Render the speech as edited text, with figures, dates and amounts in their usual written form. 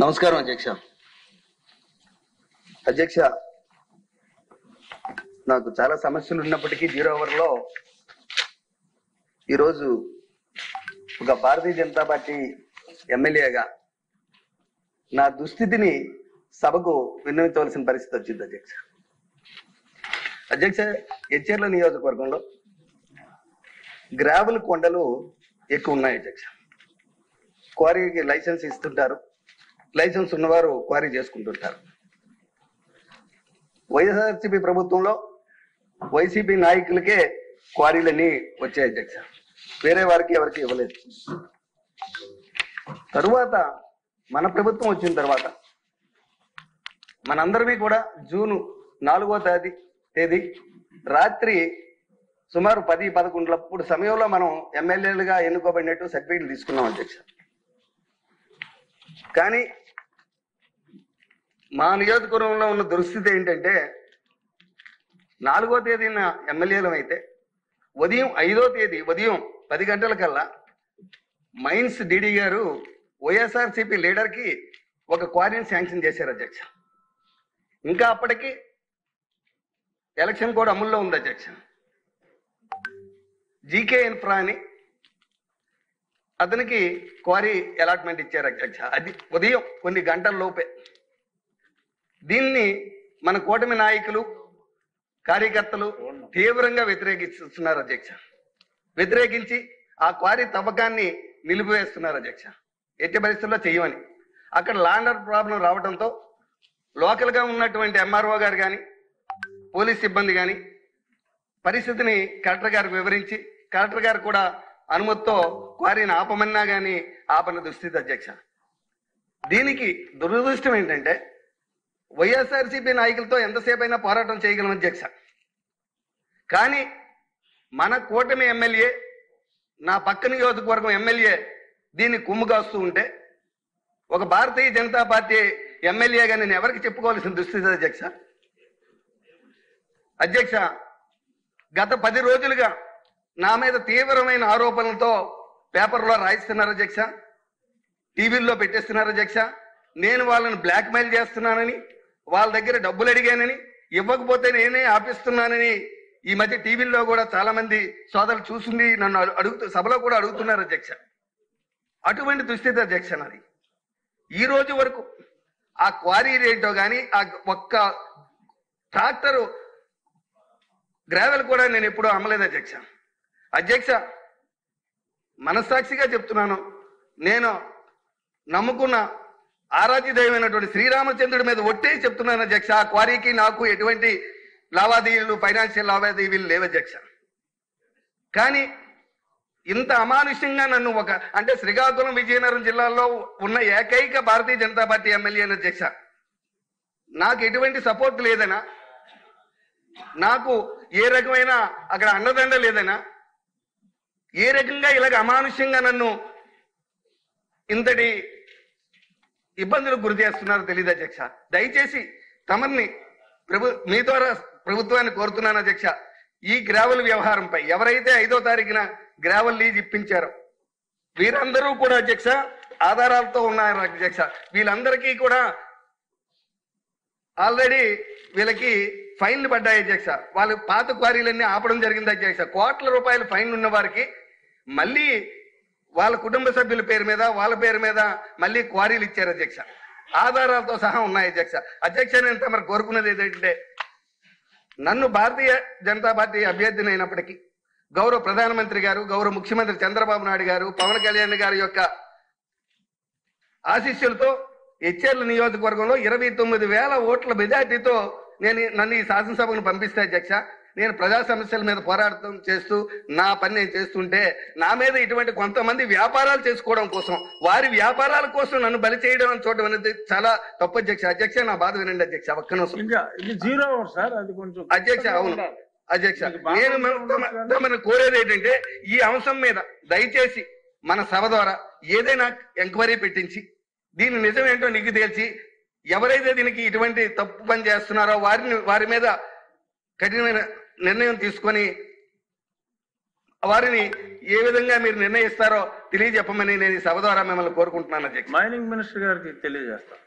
నమస్కారం అధ్యక్ష. అధ్యక్ష, నాకు చాలా సమస్యలు ఉన్నప్పటికీ 0 అవర్లో ఈరోజు ఒక భారతీయ జనతా పార్టీ ఎమ్మెల్యేగా నా దుస్థితిని సభకు విన్నవించవలసిన పరిస్థితి వచ్చింది అధ్యక్ష. అధ్యక్ష, ఎచ్చెర్ల నియోజకవర్గంలో గ్రావెల్ కొండలు ఎక్కువ ఉన్నాయి అధ్యక్ష. క్వారీకి లైసెన్స్ ఇస్తుంటారు, లైసెన్స్ ఉన్నవారు క్వారీ చేసుకుంటుంటారు. వైఎస్ఆర్సీపీ ప్రభుత్వంలో వైసీపీ నాయకులకే క్వారీలన్నీ వచ్చాయి అధ్యక్ష, వేరే వారికి ఎవరికి ఇవ్వలేదు. తరువాత మన ప్రభుత్వం వచ్చిన తర్వాత మనందరివి కూడా జూన్ 4వ తేదీ రాత్రి సుమారు 10-11 సమయంలో మనం ఎమ్మెల్యేలుగా ఎన్నుకోబడినట్టు సర్టిఫికెట్లు తీసుకున్నాం అధ్యక్ష. కానీ మా నియోజకవర్గంలో ఉన్న దుస్థితి ఏంటంటే 4వ తేదీన ఎమ్మెల్యేలం అయితే ఉదయం 5వ తేదీ ఉదయం 10 గంటలకల్లా మైన్స్ డిడి గారు వైఎస్ఆర్సీపీ లీడర్కి ఒక క్వారీని శాంక్షన్ చేశారు అధ్యక్ష. ఇంకా అప్పటికి ఎలక్షన్ కోడ్ అమల్లో ఉంది అధ్యక్ష. జీకే ఇన్ఫ్రా అని అతనికి క్వారీ అలాట్మెంట్ ఇచ్చారు అధ్యక్ష. అది ఉదయం కొన్ని గంటల లోపే. దీన్ని మన కూటమి నాయకులు కార్యకర్తలు తీవ్రంగా వ్యతిరేకిస్తున్నారు అధ్యక్ష. వ్యతిరేకించి ఆ క్వారీ తవ్వకాన్ని నిలిపివేస్తున్నారు అధ్యక్ష. ఎట్టి పరిస్థితుల్లో చేయమని. అక్కడ ల్యాండర్ ప్రాబ్లం రావడంతో లోకల్గా ఉన్నటువంటి ఎంఆర్ఓ గారు కానీ పోలీస్ సిబ్బంది కానీ పరిస్థితిని కలెక్టర్ గారికి వివరించి కలెక్టర్ గారు కూడా అనుమతితో క్వారీని ఆపమన్నా కానీ ఆపని దుస్థితి అధ్యక్ష. దీనికి దురదృష్టం ఏంటంటే వైఎస్ఆర్సీపీ నాయకులతో ఎంతసేపు అయినా పోరాటం చేయగలం అధ్యక్ష. కానీ మన కూటమి ఎమ్మెల్యే, నా పక్క నియోజకవర్గం ఎమ్మెల్యే దీన్ని కుమ్ము కాస్తూ ఉంటే ఒక భారతీయ జనతా పార్టీ ఎమ్మెల్యేగా నేను ఎవరికి చెప్పుకోవాల్సిన దుస్థితి అధ్యక్ష. అధ్యక్ష, గత 10 రోజులుగా నా మీద తీవ్రమైన ఆరోపణలతో పేపర్లో రాయిస్తున్నారు అధ్యక్ష, టీవీల్లో పెట్టేస్తున్నారు అధ్యక్ష. నేను వాళ్ళని బ్లాక్మెయిల్ చేస్తున్నానని, వాళ్ళ దగ్గర డబ్బులు అడిగానని, ఇవ్వకపోతే నేనే ఆపిస్తున్నానని ఈ మధ్య టీవీల్లో కూడా చాలా మంది సోదరులు చూసింది నన్ను సభలో కూడా అడుగుతున్నారు అధ్యక్ష. అటువంటి దుస్థితి అధ్యక్ష నాది. ఈ రోజు వరకు ఆ క్వారీ రేటో కానీ ఆ ఒక్క ట్రాక్టరు గ్రావెల్ కూడా నేను ఎప్పుడూ అమ్మలేదు అధ్యక్ష. అధ్యక్ష, మనస్సాక్షిగా చెప్తున్నాను, నేను నమ్ముకున్న ఆరాధ్య దైవమైనటువంటి శ్రీరామచంద్రుడి మీద ఒట్టే చెప్తున్నాను అధ్యక్ష. ఆ క్వారీకి నాకు ఎటువంటి లావాదేవీలు, ఫైనాన్షియల్ లావాదేవీలు లేవు అధ్యక్ష. కానీ ఇంత అమానుష్యంగా నన్ను అంటే శ్రీకాకుళం విజయనగరం జిల్లాలో ఉన్న ఏకైక భారతీయ జనతా పార్టీ ఎమ్మెల్యే అధ్యక్ష, నాకు ఎటువంటి సపోర్ట్ లేదనా, నాకు ఏ రకమైన అక్కడ అండదండ లేదనా, ఏ రకంగా ఇలాగ అమానుష్యంగా నన్ను ఇంతటి ఇబ్బందులకు గురి చేస్తున్నారో తెలియదు అధ్యక్ష. దయచేసి తమని మీ ద్వారా ప్రభుత్వాన్ని కోరుతున్నాను అధ్యక్ష. ఈ గ్రావెల్ వ్యవహారంపై ఎవరైతే 5వ తారీఖున గ్రావెల్ లీజ్ ఇప్పించారో వీరందరూ కూడా అధ్యక్ష ఆధారాలతో ఉన్నారు అధ్యక్ష. వీళ్ళందరికీ కూడా ఆల్రెడీ వీళ్ళకి ఫైన్లు పడ్డాయి అధ్యక్ష. వాళ్ళు పాత క్వారీలన్నీ ఆపడం జరిగింది అధ్యక్ష. కోట్ల రూపాయల ఫైన్ ఉన్న వారికి మళ్ళీ వాళ్ళ కుటుంబ సభ్యుల పేరు మీద వాళ్ళ పేరు మీద మళ్ళీ క్వారీలు ఇచ్చారు అధ్యక్ష. ఆధారాలతో సహా ఉన్నాయి అధ్యక్ష. అధ్యక్ష, నేను తమరు కోరుకున్నది ఏంటంటే నన్ను భారతీయ జనతా పార్టీ అభ్యర్థిని అయినప్పటికీ గౌరవ ప్రధానమంత్రి గారు, గౌరవ ముఖ్యమంత్రి చంద్రబాబు నాయుడు గారు, పవన్ కళ్యాణ్ గారి యొక్క ఆశీస్సులతో ఎచ్చెర్ల నియోజకవర్గంలో 29,000 ఓట్ల మెజార్టీతో నన్ను ఈ శాసనసభను పంపిస్తే అధ్యక్ష, నేను ప్రజా సమస్యల మీద పోరాటం చేస్తూ నా పని నేను చేస్తుంటే నా మీద ఇటువంటి కొంతమంది వ్యాపారాలు చేసుకోవడం కోసం, వారి వ్యాపారాల కోసం నన్ను బలి చేయడం చూడడం అనేది చాలా తప్పు అధ్యక్ష. అధ్యక్ష, నా బాధ వినండి అధ్యక్ష ఒక్క నిమిషం. అధ్యక్ష, అవును అధ్యక్ష, నేను మనం కోరేది ఏంటంటే ఈ అంశం మీద దయచేసి మన సభ ద్వారా ఏదైనా ఎంక్వైరీ పెట్టించి దీని నిజం ఏంటో నీకు తేల్చి ఎవరైతే దీనికి ఇటువంటి తప్పు పని చేస్తున్నారో వారి మీద కఠినమైన నిర్ణయం తీసుకొని వారిని ఏ విధంగా మీరు నిర్ణయిస్తారో తెలియజెప్పమని నేను ఈ సభ ద్వారా మిమ్మల్ని కోరుకుంటున్నాను అధ్యక్ష. మైనింగ్ మినిస్టర్ గారికి తెలియజేస్తాను.